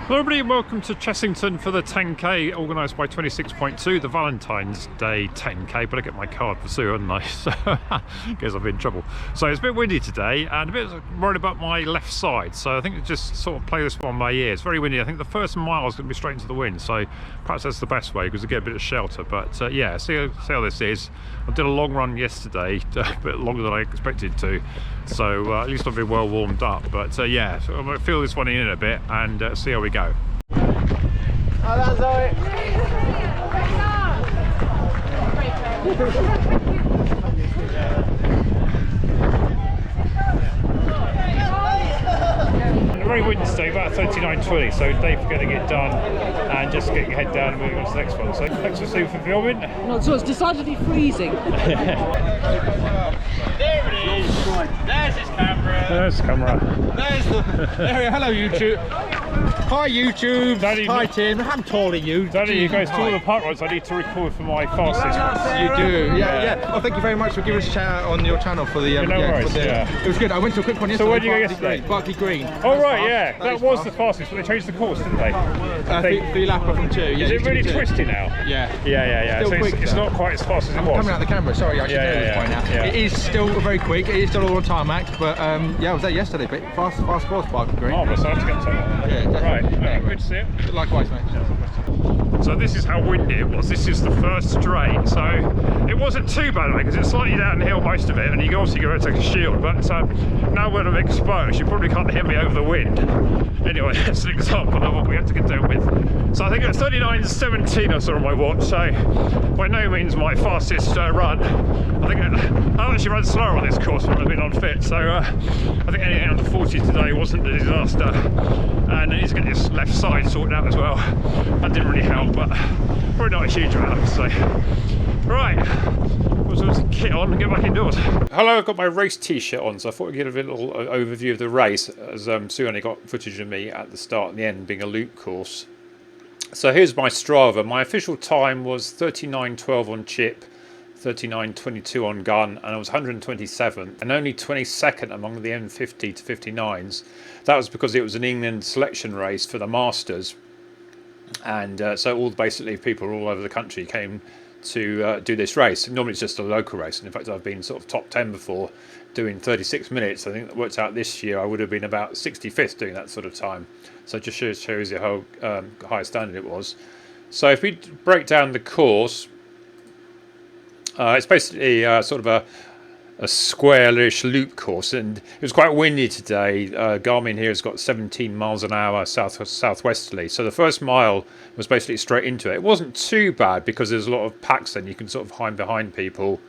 Hello everybody and welcome to Chessington for the 10k organised by 26.2, the Valentine's Day 10k, but I get my card for Sue, hadn't I? So guess I've been in trouble. So it's a bit windy today and a bit worried about my left side, so I think just sort of play this one by ear. It's very windy. I think the first mile is going to be straight into the wind, so perhaps that's the best way because I get a bit of shelter. But yeah, see how this is. I did a long run yesterday, a bit longer than I expected to, so at least I've been well warmed up. But yeah, so I'm going to feel this one in a bit and see how we go. That's Zoe. Very windy today, about 39.20, so Dave for getting it done and just getting your head down and moving on to the next one. So thanks for Sue for filming. No, so it's decidedly freezing. There it is. There's his camera. There's the camera. There's the. There we go. Hello, YouTube. Hi, YouTube. Daddy, hi, Tim. How tall are you? Daddy, you guys do all the park rides I need to record for my fastest one. You do, yeah. Oh, thank you very much for giving us a shout out on your channel for the. No worries, It was good. I went to a quick one yesterday. So where did you go yesterday? Barclay Green. Oh right, yeah, that was the fastest, but they changed the course, didn't they? Three lapper from 2. Yeah, is it really twisty now? Yeah. Yeah. Still So quick, it's not quite as fast as it was. Coming out the camera, sorry, I should know this by now. Yeah. It is still very quick. It is still all on tarmac, but yeah, I was there yesterday. But fast course, Barclay Green. Oh, so I have to get to that. Yeah, definitely. Right. Good to see you. Likewise, mate. So this is how windy it was. This is the first straight. So it wasn't too bad because it's slightly downhill most of it, and you can obviously go to take a shield. But now when I'm exposed, you probably can't hear me over the wind. Anyway, that's an example of what we have to get down with. So I think at 39.17 I saw on my watch. So by no means my fastest run. I think I actually ran slower on this course when I've been unfit. So I think anything under 40 today wasn't a disaster. And I need to get this left side sorted out as well. That didn't really help, but probably not a huge amount, I would say. Right, we'll just kit on and get back indoors. Hello, I've got my race t-shirt on, so I thought I'd give a little overview of the race, as Sue only got footage of me at the start and the end being a loop course. So here's my Strava. My official time was 39.12 on chip, 39.22 on gun, and I was 127th and only 22nd among the M50 to 59s. That was because it was an England selection race for the Masters, and so all basically people all over the country came to do this race. Normally it's just a local race, and in fact I've been sort of top 10 before doing 36 minutes. I think that worked out this year I would have been about 65th doing that sort of time, so it just shows you how high standard it was. So if we break down the course, it's basically sort of a square-ish loop course, and it was quite windy today. Garmin here has got 17 miles an hour southwesterly, so the first mile was basically straight into it. It wasn't too bad because there's a lot of packs then, you can sort of hide behind people,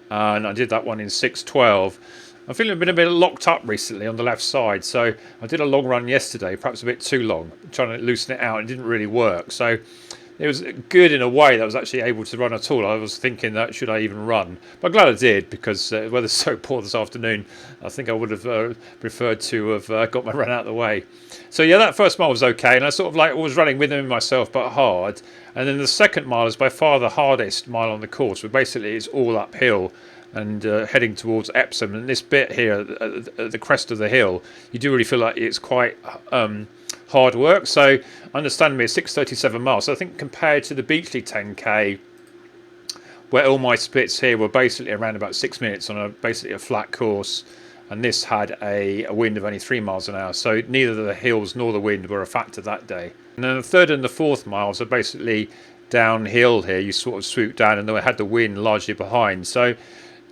and I did that one in 6:12. I'm feeling a bit locked up recently on the left side, so I did a long run yesterday, perhaps a bit too long, trying to loosen it out. It didn't really work, so it was good in a way that I was actually able to run at all. I was thinking that should I even run, but I'm glad I did because the weather's so poor this afternoon. I think I would have preferred to have got my run out of the way. So yeah, that first mile was okay, and I sort of like was running with them myself, but hard. And then the second mile is by far the hardest mile on the course, where basically it's all uphill and heading towards Epsom. And this bit here at the crest of the hill, you do really feel like it's quite hard work. So understand it's 6:37 miles. So I think compared to the Beachley 10k, where all my splits here were basically around about 6 minutes on basically a flat course, and this had a wind of only 3 miles an hour. So neither the hills nor the wind were a factor that day. And then the third and the fourth miles are basically downhill here. You sort of swoop down, and then I had the wind largely behind. So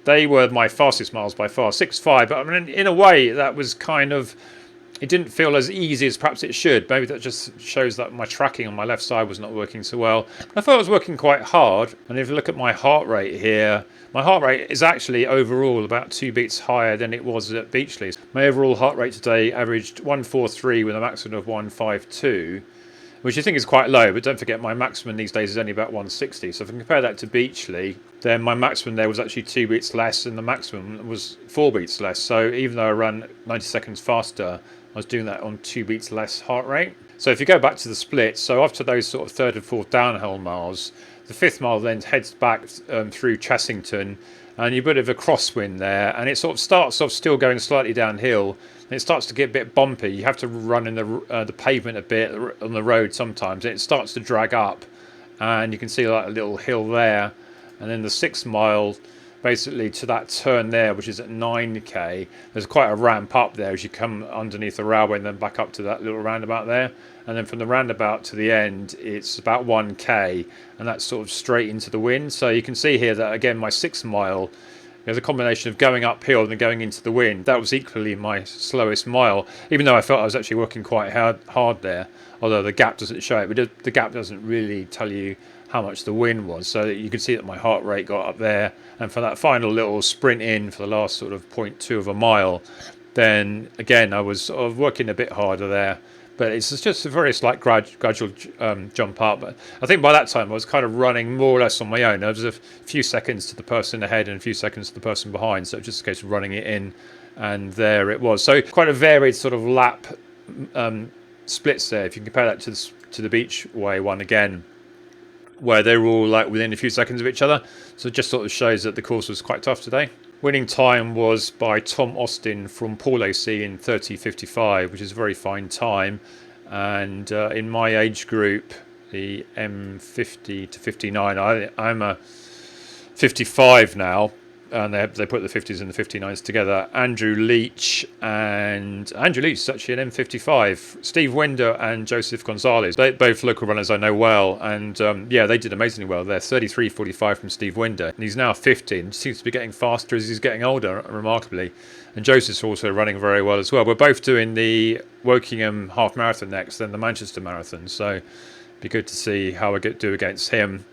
they were my fastest miles by far, 6:5. But I mean, in a way, that was kind of, it didn't feel as easy as perhaps it should. Maybe that just shows that my tracking on my left side was not working so well. I thought it was working quite hard. And if you look at my heart rate here, my heart rate is actually overall about 2 beats higher than it was at Beachley. My overall heart rate today averaged 143 with a maximum of 152, which I think is quite low, but don't forget my maximum these days is only about 160. So if I compare that to Beachley, then my maximum there was actually 2 beats less, and the maximum was 4 beats less. So even though I ran 90 seconds faster, I was doing that on 2 beats less heart rate. So if you go back to the split, so after those sort of third and fourth downhill miles, the fifth mile then heads back through Chessington, and you a bit of a crosswind there, and it sort of starts off still going slightly downhill, and it starts to get a bit bumpy. You have to run in the pavement a bit on the road sometimes, and it starts to drag up, and you can see like a little hill there, and then the 6th mile, basically to that turn there, which is at 9k, there's quite a ramp up there as you come underneath the railway and then back up to that little roundabout there, and then from the roundabout to the end it's about 1k, and that's sort of straight into the wind. So you can see here that again my 6th mile, there's a combination of going uphill and then going into the wind. That was equally my slowest mile, even though I felt I was actually working quite hard there, although the gap doesn't show it, but the gap doesn't really tell you how much the wind was. So you can see that my heart rate got up there, and for that final little sprint in for the last sort of 0.2 of a mile, then again I was sort of working a bit harder there, but it's just a very slight gradual jump up. I think by that time I was kind of running more or less on my own. There was a few seconds to the person ahead and a few seconds to the person behind, so it was just a case of running it in, and there it was. So quite a varied sort of lap splits there if you compare that to the Beachway one again, where they were all like within a few seconds of each other. So it just sort of shows that the course was quite tough today. Winning time was by Tom Austin from Paul AC in 30:55, which is a very fine time. And in my age group, the M50 to 59, I'm a 55 now, and they put the 50s and the 59s together. Andrew Leach is actually an M55. Steve Winder and Joseph Gonzalez, they both local runners I know well, and yeah, they did amazingly well there. 33:45 from Steve Winder, and he's now 50 and seems to be getting faster as he's getting older, remarkably. And Joseph's also running very well as well. We're both doing the Wokingham half marathon next, then the Manchester marathon, so it'd be good to see how I do against him.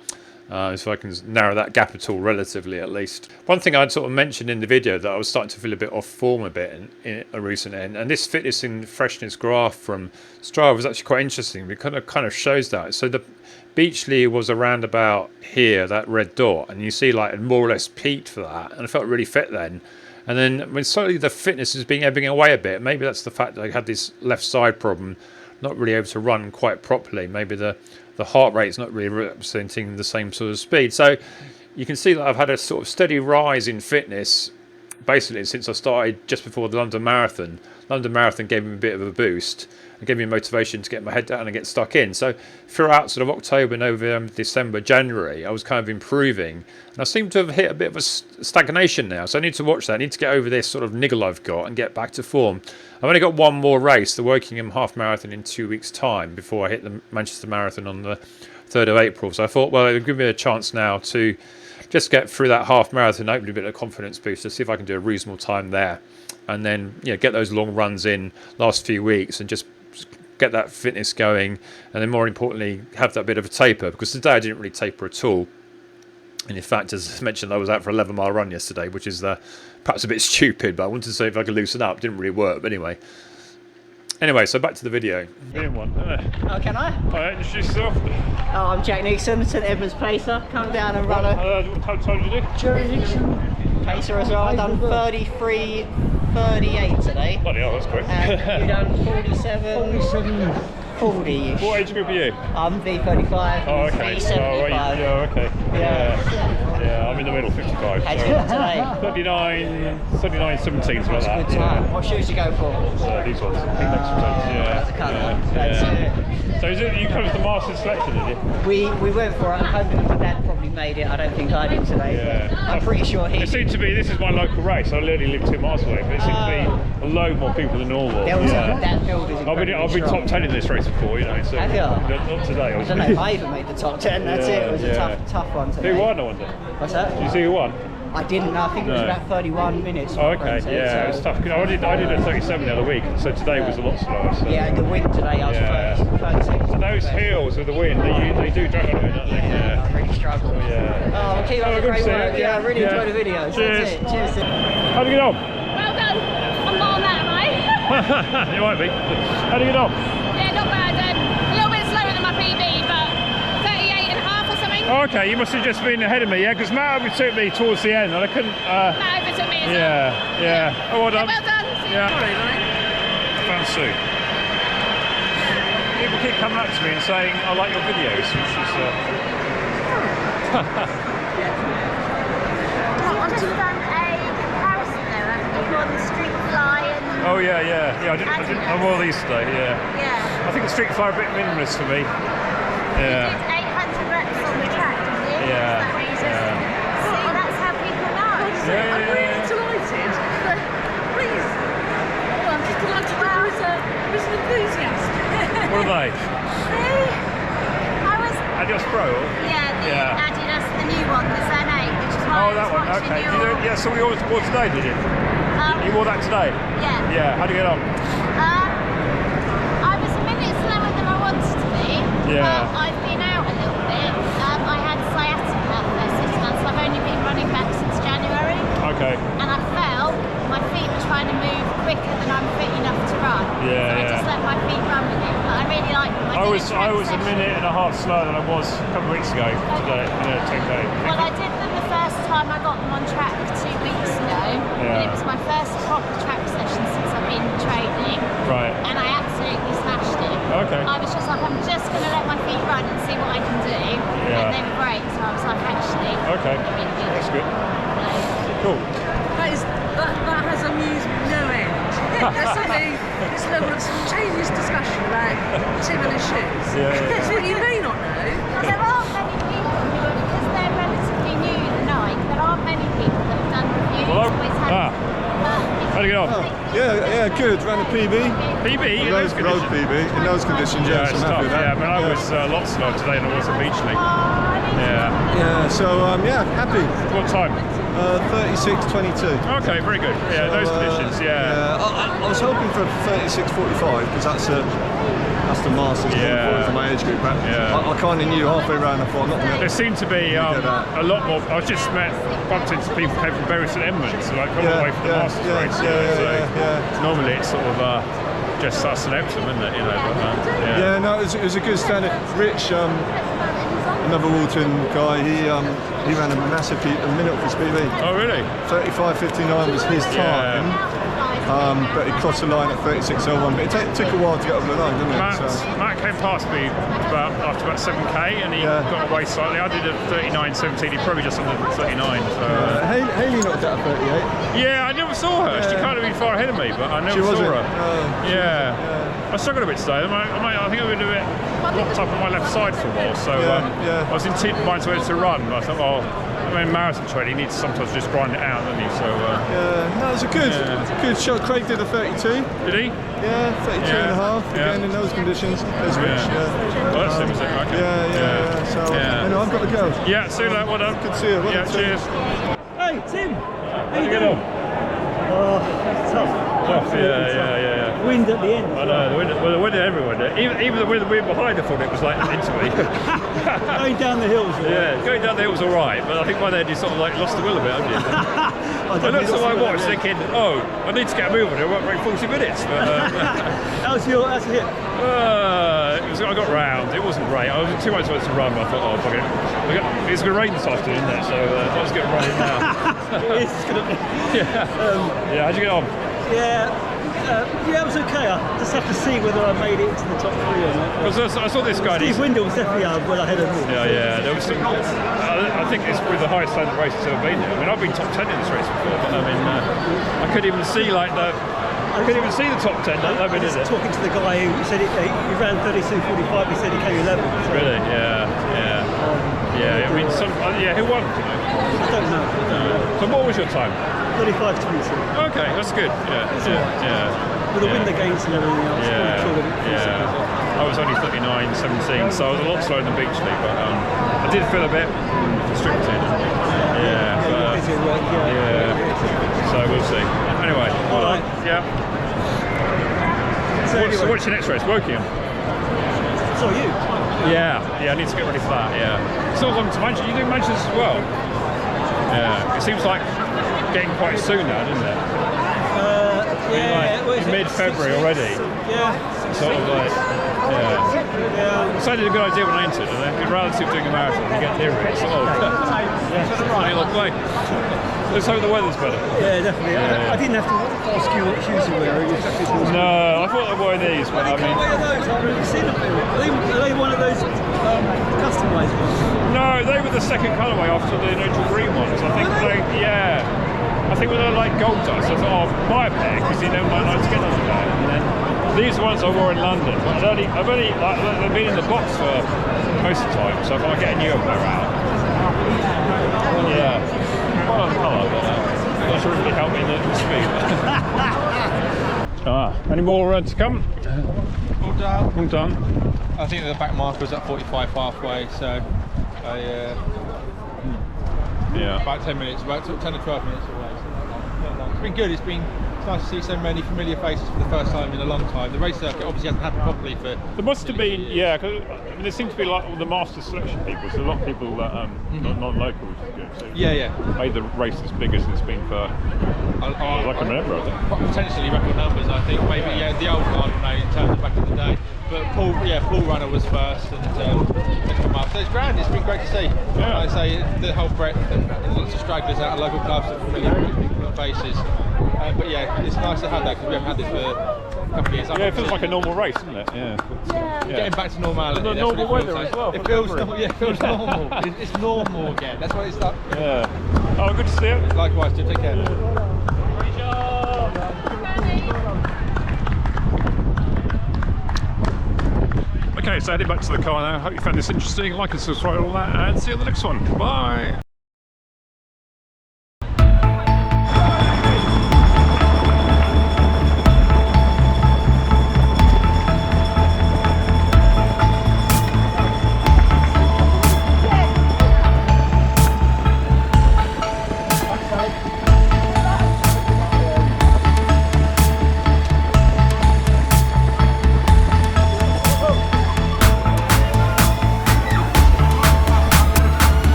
So I can narrow that gap at all, relatively at least. One thing I'd sort of mentioned in the video that I was starting to feel a bit off form a bit in a recent end, and this fitness and freshness graph from Strava was actually quite interesting. It kind of shows that. So the Beachley was around about here, that red dot, and you see like it more or less peaked for that, and I felt really fit then. And then when suddenly the fitness is ebbing away a bit, maybe that's the fact that I had this left side problem, not really able to run quite properly. Maybe the heart rate's not really representing the same sort of speed. So you can see that I've had a sort of steady rise in fitness basically since I started just before the London Marathon. London Marathon gave me a bit of a boost and gave me motivation to get my head down and get stuck in. So throughout sort of October, November, December, January, I was kind of improving, and I seem to have hit a bit of a stagnation now. So I need to watch that. I need to get over this sort of niggle I've got and get back to form. I've only got one more race, the Wokingham half marathon, in 2 weeks' time before I hit the Manchester Marathon on the 3rd of April. So I thought, well, it'll give me a chance now to just get through that half marathon, hopefully a bit of confidence boost, to see if I can do a reasonable time there, and then get those long runs in last few weeks and just get that fitness going, and then more importantly have that bit of a taper, because today I didn't really taper at all. And in fact, as I mentioned, I was out for an 11-mile run yesterday, which is perhaps a bit stupid, but I wanted to see if I could loosen up. It didn't really work, but anyway, so back to the video. Oh, can I? Introduce yourself. Oh, I'm Jack Nixon, St Edmunds Pacer. Come down and run a How did you do? Jack Nixon Pacer as well. I've done 33:38 today. Bloody hell, that's quick. And you done 40-ish. What age group are you? I'm V35. Oh, okay. V75. Yeah, okay. Yeah, I'm in the middle, 55. How'd you get today? 39, 17, something like that. Good time. What shoes do you go for? These ones. That's the colour. That's it. So is it you come as the master selection, did you? We went for it. I'm hoping my dad probably made it. I don't think I did today. Yeah. I'm pretty sure he. It seemed to be, this is my local race. I literally live 2 miles away, but it seemed to be a load more people than normal. There was that field is I've been top 10 in this race before, So have you? not today. I don't know if I even made the top 10. That's it. It was a tough one today. Who won, I wonder? What's that? Did you see who won? I didn't know. I think it was about 31 minutes. Oh, okay. It was tough. I did a 37 the other week, so today was a lot slower. So. Yeah, the wind today, I was first. So those hills with the wind, they do drag on a bit, don't they? I really struggle. Yeah. Oh, well, keep up the great work. Yeah, I really enjoy the videos. Cheers. That's it. Cheers. How do you get on? Well done. I'm not on that, am I? You might be. How do you get on? Yeah, not bad. A little bit slower than my PB, but 38 and a half or something. Oh, okay, you must have just been ahead of me, because Matt overtook me towards the end, and I couldn't. Matt overtook me as well. Yeah. Oh, well done. Well done. Yeah. Fancy. People keep coming up to me and saying, I like your videos, which is... I've just done a comparison though, haven't you? On the street fly and... Oh yeah, I wore these today, yeah. Yeah. I think the street fly a bit minimalist for me. Yeah. You did 800 reps on the track, didn't you? Yeah. Is that what you just... See, that's how people know. Yeah. I'm really delighted. But please, well, I'm just delighted that there is an enthusiast. What are they? See? I was... Adios Pro? Yeah, the Adidas, the new one, the Zen 8, which is why Oh, I that was one, watching okay. your... Yeah, so we always wore today, did you? You wore that today? Yeah. Yeah, how'd you get on? I was a minute slower than I wanted to be, Yeah. but I've been out a little bit. I had sciatica for 6 months. I've only been running back since January, Okay. and I fell. My feet were trying to move quicker than I'm fit enough to run. Yeah, so I just let my feet run with it, but I really like them. I was did a a session. minute and a half slower than I was a couple of weeks ago today, 10K. Well, I did them the first time I got them on track 2 weeks ago, and it was my first proper track session since I've been training. Right. And I absolutely smashed it. Okay. I was just like, I'm just going to let my feet run and see what I can do. Yeah. And they were great, so I was like, actually, Okay. really good. That's good. Cool. That has amused me no end. There's suddenly this level of spontaneous discussion about Tim and his shoes. Yeah. That's what you may not know. Well, there aren't many people who are, because they're relatively new to Nike, there aren't many people that have done reviews. Well, Always had, how'd you get on? Yeah, good. Ran a PB. PB in Road those conditions? PB. In those conditions, Yeah, yes, it's I'm happy tough. with that. Yeah, I mean, I was a lot slower today than I was at Beachley. Yeah. Yeah, so, happy. What time? 36:22. Okay, very good. Yeah, those conditions, yeah. I was hoping for 36:45 because that's the Masters Yeah. for my age group. But Yeah. I kind of knew halfway around. I thought I'm not going There seemed to be a lot more. I just bumped into people who came from Bury St Edmunds, like all the way from the Masters race. So normally it's sort of just us and Epsom, isn't it? You know, but, Yeah, no, it was a good standard. Rich, another Walton guy, he ran a massive a minute off his PB. Oh, really? 35:59 was his time. But he crossed the line at 36:01. But it took a while to get over the line, didn't it? Matt came past me after about 7K and he got away slightly. I did a 39:17. He probably just under 39. So Hayley knocked out a 38. yeah, I never saw her. She can't have been far ahead of me, but I never She saw wasn't. her. Yeah. I struggled a bit today. I think I've been a bit locked up on my left side for a while. So I was in mind to run. But I thought, well, I mean, marathon training needs sometimes just grind it out, doesn't he? So No, it was a good shot. Craig did a 32. did he? Yeah, 32 and a half. Again, in those conditions. There's Rich. Well, that's him, is it? Okay. Yeah. So, anyway, I've got to go. Yeah, see you later. Well done. Good to see you. Well Yeah, done, Tim. cheers. Hey Tim, How you get on? oh, that's tough. Tough, yeah. Wind at the end. I know, the wind everywhere. Even the wind behind, I thought it was like into me. Going down the hills. Yeah, going down there was all right, but I think by then you sort of like lost the will a bit, haven't you? I looked at my watch thinking, oh, I need to get moving. It won't break 40 minutes. But, How's it? I got round. It wasn't great. I was too much to run. But I thought, oh, fuck it. It's going to rain this afternoon, isn't it? So let's get running now. It is going to be. Yeah. How'd you get on? Yeah, it was okay. I just have to see whether I made it into the top 3 or not. Because I saw this guy. Steve Windle was definitely well ahead of me. Yeah. There was some. I think it's with the highest standard race that's ever been there. I mean, I've been top 10 in this race before, but I mean, I couldn't even see the top 10. That bit, is it? Talking to the guy who said he ran 32:45. He said he came 11th. So, Really? Yeah. I mean, who won? I don't know. So what was your time? 35:22. Okay, that's good. Yeah. With the wind against and everything else. Yeah. I was only 39:17, so I was a lot slower than Beachley, but I did feel a bit constricted. Yeah. So we'll see. Anyway, all right. Yeah. So what's your next race? Woking? So you? Yeah, I need to get ready for that, yeah. So long to Manchester. You do Manchester as well? Yeah. It seems like getting quite soon now, doesn't it? Like mid-February already. Yeah. Sort of like, yeah. So I did a good idea when I entered, and then relative to doing a marathon, you get near it, sort of. Funny long way. Let's hope the weather's better. Yeah, definitely. I didn't have to ask you what shoes you were wearing. No, I thought I wore these, but I mean... What are those? I've never seen them. Are they one of those customised ones? No, they were the second colourway after the neutral green ones. I think I think when they're like gold dust, I thought, oh, buy a pair because you never might like to get on the day. And then these ones I wore in London, but I've only like, they've been in the box for most of the time, so if I get a newer pair out, yeah, quite on colour, but that should really help me in the speed. Any more to come? All done. All done. I think the back marker was at 45 halfway, so Yeah. about 10 minutes, about 10 or 12 minutes away. So not long. It's been good. It's nice to see so many familiar faces for the first time in a long time. The race circuit obviously hasn't happened properly for. There must have been, yeah, because I mean, there seems to be like all the master selection people, so a lot of people that not local, which is good. So Yeah. made the race as big as it's been for, as I can remember, I think. Potentially record numbers, I think. Maybe the old guard will know in terms of back in the day. But Paul Runner was first, and come up. So it's grand. It's been great to see. Yeah. Like I say, the whole breadth and lots of stragglers out of local clubs and familiar faces. But yeah, it's nice to have that because we haven't had this for a couple of years. Yeah, it feels like a normal race, doesn't it? Yeah. Getting back to normality. The that's normal what it feels weather like. as well. It feels it feels normal. It's normal again. That's what it's like. Yeah. Oh, good to see you. Likewise, Jim. Take care. Okay, so heading back to the car now. Hope you found this interesting. Like and subscribe, all that, and see you on the next one. Bye.